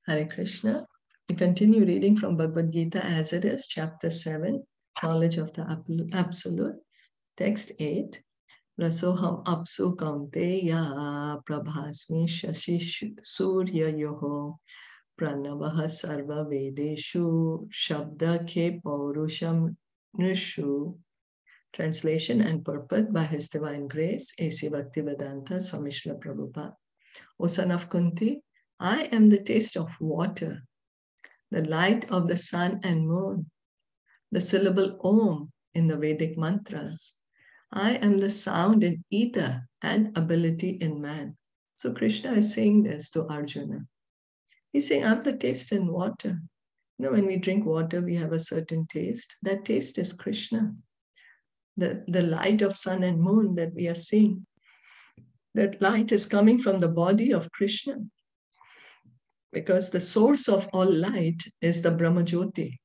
Hare Krishna. We continue reading from Bhagavad Gita as it is, chapter 7, knowledge of the Absolute, text 8. Rasoham apsu kaunteya prabhasmi shashi surya yoho pranavaha sarva vedeshu shabda ke paurusham nushu. Translation and purport by His Divine Grace, A.C. Bhaktivedanta Swami Srila Prabhupada. O son of Kunti, I am the taste of water, the light of the sun and moon, the syllable Om in the Vedic mantras. I am the sound in ether and ability in man. So Krishna is saying this to Arjuna. He's saying, I'm the taste in water. You know, when we drink water, we have a certain taste. That taste is Krishna. The light of sun and moon that we are seeing, that light is coming from the body of Krishna. Because the source of all light is the Brahmajyoti.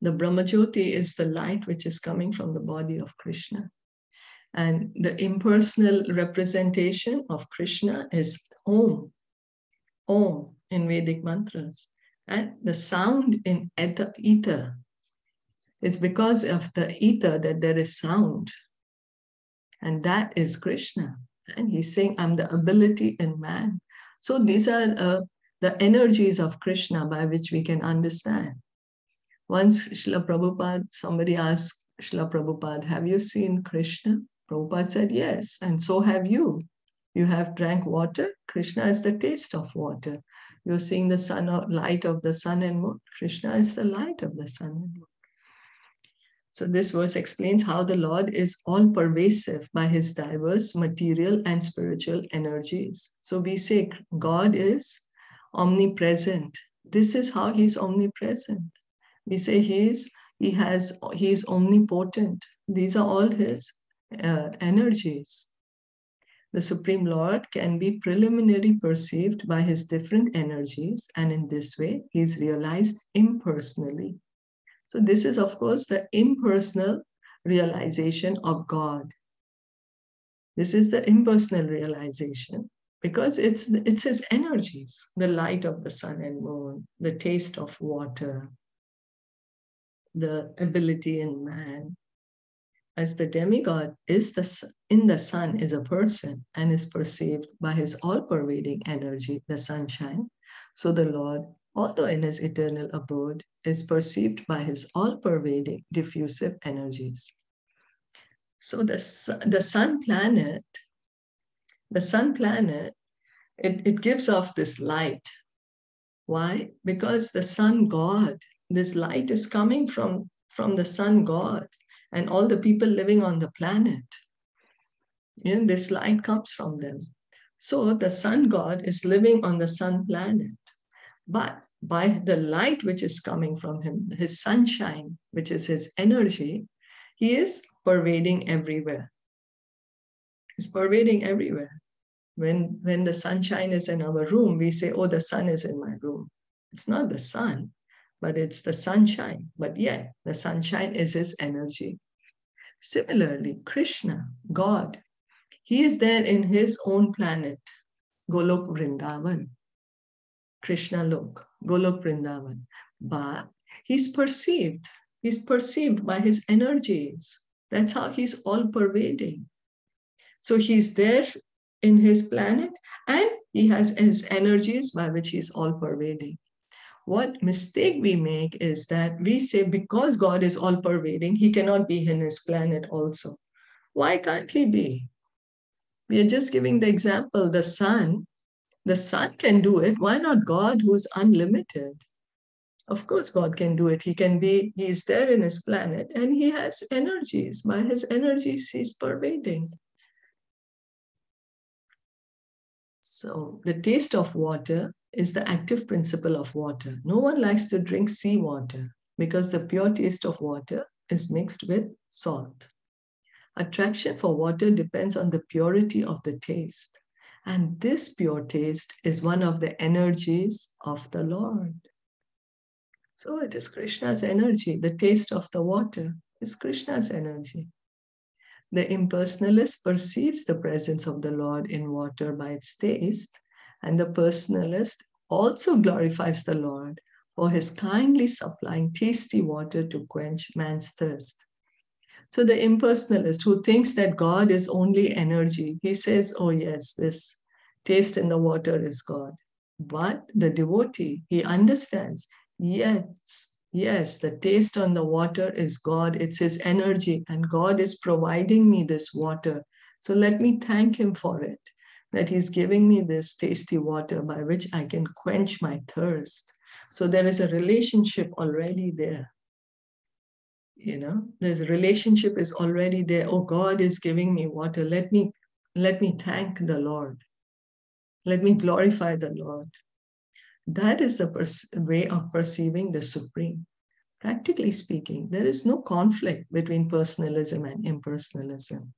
The Brahmajyoti is the light which is coming from the body of Krishna. And the impersonal representation of Krishna is Om. Om in Vedic mantras. And the sound in ether is because of the ether that there is sound. And that is Krishna. And he's saying, I'm the ability in man. So these are the energies of Krishna by which we can understand. Once Srila Prabhupada, somebody asked Srila Prabhupada, have you seen Krishna? Prabhupada said, yes, and so have you. You have drank water. Krishna is the taste of water. You're seeing the sun or light of the sun and moon. Krishna is the light of the sun and moon. So this verse explains how the Lord is all-pervasive by his diverse material and spiritual energies. So we say God is omnipresent. This is how he's omnipresent. We say he is omnipotent. These are all his energies. The Supreme Lord can be preliminarily perceived by his different energies, and in this way, he is realized impersonally. So this is, of course, the impersonal realization of God. This is the impersonal realization because it's his energies, the light of the sun and moon, the taste of water, the ability in man. As the demigod in the sun is a person and is perceived by his all-pervading energy, the sunshine, so the Lord, although in his eternal abode, is perceived by his all-pervading diffusive energies. So the sun planet, it gives off this light. Why? Because the sun God, this light is coming from the sun God and all the people living on the planet. This light comes from them. So the sun God is living on the sun planet. But by the light which is coming from him, his sunshine, which is his energy, he is pervading everywhere. He's pervading everywhere. When the sunshine is in our room, we say, oh, the sun is in my room. It's not the sun, but it's the sunshine. But yeah, the sunshine is his energy. Similarly, Krishna, God, he is there in his own planet, Golok Vrindavan. Krishna Lok, Golok Vrindavan. But he's perceived by his energies. That's how he's all-pervading. So he's there in his planet and he has his energies by which he's all-pervading. What mistake we make is that we say because God is all-pervading, he cannot be in his planet also. Why can't he be? We are just giving the example, the sun. The sun can do it. Why not God, who is unlimited? Of course, God can do it. He is there in his planet and he has energies. By his energies, he's pervading. So the taste of water is the active principle of water. No one likes to drink seawater because the pure taste of water is mixed with salt. Attraction for water depends on the purity of the taste. And this pure taste is one of the energies of the Lord. So it is Krishna's energy. The taste of the water is Krishna's energy. The impersonalist perceives the presence of the Lord in water by its taste, and the personalist also glorifies the Lord for his kindly supplying tasty water to quench man's thirst. So the impersonalist who thinks that God is only energy, he says, oh yes, this taste in the water is God. But the devotee, he understands, yes, the taste on the water is God, it's his energy, and God is providing me this water. So let me thank him for it, that he's giving me this tasty water by which I can quench my thirst. So there is a relationship already there. There's a relationship is already there. Oh, God is giving me water. Let me thank the Lord. Let me glorify the Lord. That is the way of perceiving the Supreme. Practically speaking, there is no conflict between personalism and impersonalism.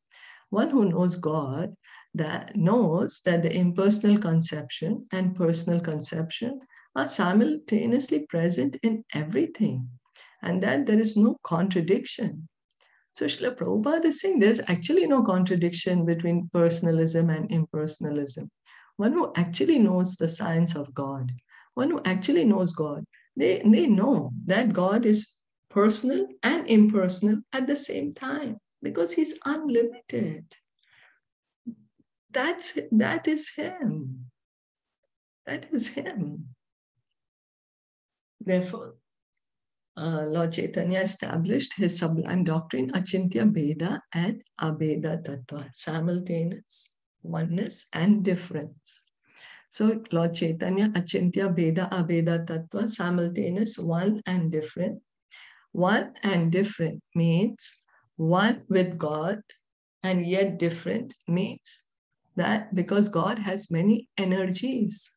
One who knows God that knows that the impersonal conception and personal conception are simultaneously present in everything, and that there is no contradiction. So Srila Prabhupada is saying there's actually no contradiction between personalism and impersonalism. One who actually knows the science of God, one who actually knows God, they know that God is personal and impersonal at the same time because he's unlimited. That is him. That is him. Therefore, Lord Caitanya established his sublime doctrine, Achintya Bheda and Abheda Tattva, simultaneous oneness and difference. So Lord Caitanya, Achintya Bheda Abheda Tattva, simultaneous, one and different. One and different means one with God, and yet different means that because God has many energies.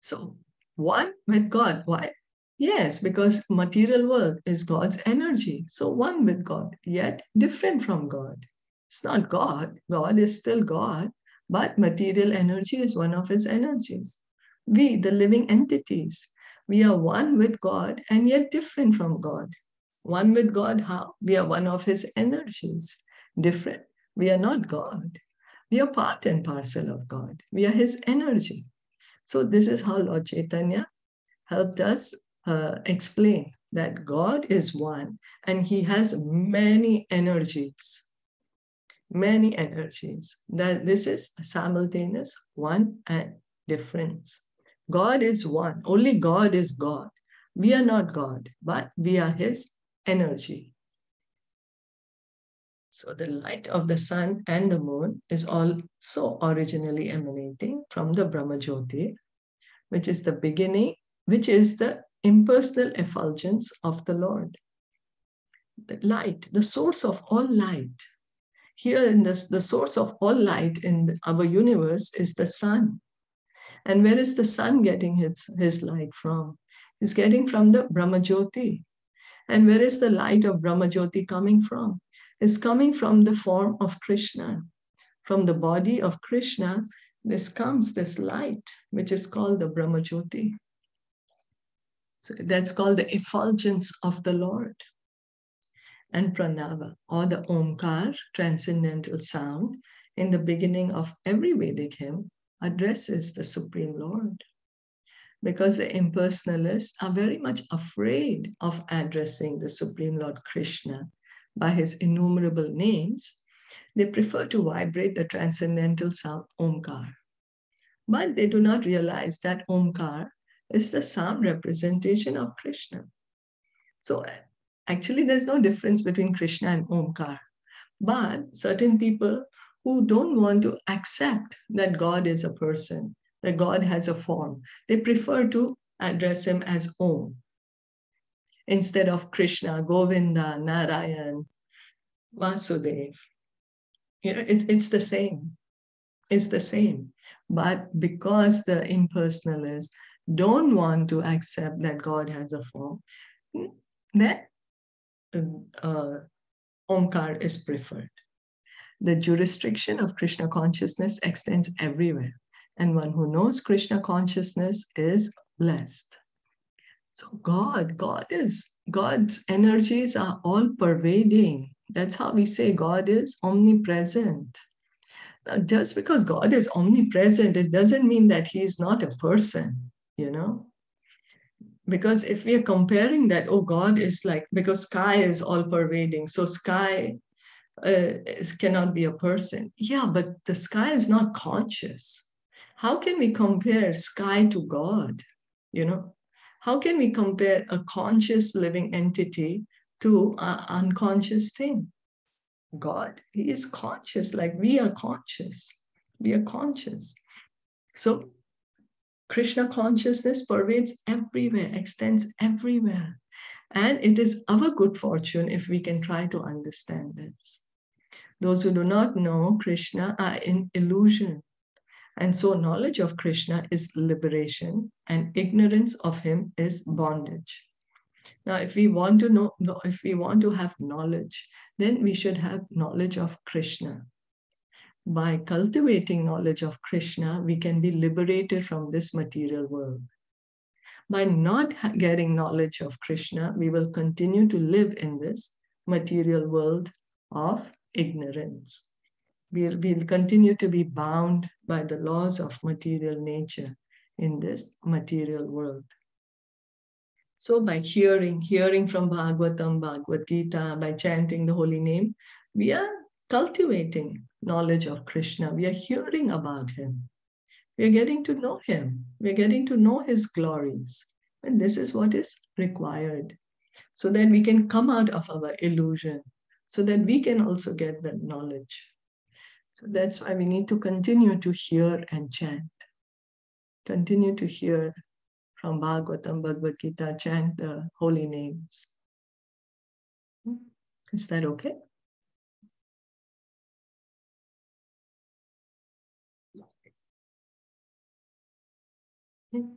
So one with God. Why? Yes, because material world is God's energy. So one with God, yet different from God. It's not God. God is still God, but material energy is one of his energies. We, the living entities, we are one with God and yet different from God. One with God, how? We are one of his energies. Different. We are not God. We are part and parcel of God. We are his energy. So this is how Lord Caitanya helped us explain that God is one and he has many energies. Many energies. That this is simultaneous, one and difference. God is one. Only God is God. We are not God, but we are his energy. So the light of the sun and the moon is also originally emanating from the Brahmajyoti, which is the beginning, which is the impersonal effulgence of the Lord. The light, the source of all light. Here in this, the source of all light in our universe is the sun. And where is the sun getting his light from? It's getting from the Brahmajyoti. And where is the light of Brahmajyoti coming from? It's coming from the form of Krishna. From the body of Krishna, comes this light, which is called the Brahmajyoti. So that's called the effulgence of the Lord. And Pranava, or the Omkar, transcendental sound, in the beginning of every Vedic hymn, addresses the Supreme Lord. Because the impersonalists are very much afraid of addressing the Supreme Lord Krishna by his innumerable names, they prefer to vibrate the transcendental sound Omkar. But they do not realize that Omkar is the sound representation of Krishna. So actually, there's no difference between Krishna and Omkar. But certain people who don't want to accept that God is a person, that God has a form, they prefer to address him as Om. Instead of Krishna, Govinda, Narayan, Vasudev. It's the same. It's the same. But because the impersonalists don't want to accept that God has a form, then Omkar is preferred. The jurisdiction of Krishna consciousness extends everywhere. And one who knows Krishna consciousness is blessed. So God's energies are all pervading. That's how we say God is omnipresent. Now, just because God is omnipresent, it doesn't mean that he is not a person, you know? Because if we are comparing that, oh, God is like, because sky is all pervading, so sky cannot be a person. Yeah, but the sky is not conscious. How can we compare sky to God? You know, how can we compare a conscious living entity to an unconscious thing? God, he is conscious, like we are conscious. We are conscious. So Krishna consciousness pervades everywhere, extends everywhere. And it is our good fortune if we can try to understand this. Those who do not know Krishna are in illusion. And so knowledge of Krishna is liberation and ignorance of him is bondage. Now, if we want to know, if we want to have knowledge, then we should have knowledge of Krishna. By cultivating knowledge of Krishna, we can be liberated from this material world. By not getting knowledge of Krishna, we will continue to live in this material world of ignorance. We'll continue to be bound by the laws of material nature in this material world. So by hearing from Bhagavatam, Bhagavad Gita, by chanting the holy name, we are cultivating knowledge of Krishna. We are hearing about him. We are getting to know him. We are getting to know his glories. And this is what is required. So that we can come out of our illusion, so that we can also get the knowledge. So that's why we need to continue to hear and chant. Continue to hear from Bhagavatam, Bhagavad Gita, chant the holy names. Is that okay?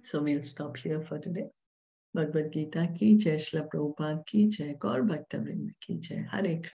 So we'll stop here for today. Bhagavad Gita ki jai, Shilpa Prabhupada ki jai, Gaur Bhakta Vrinda ki jai. Hare Krishna.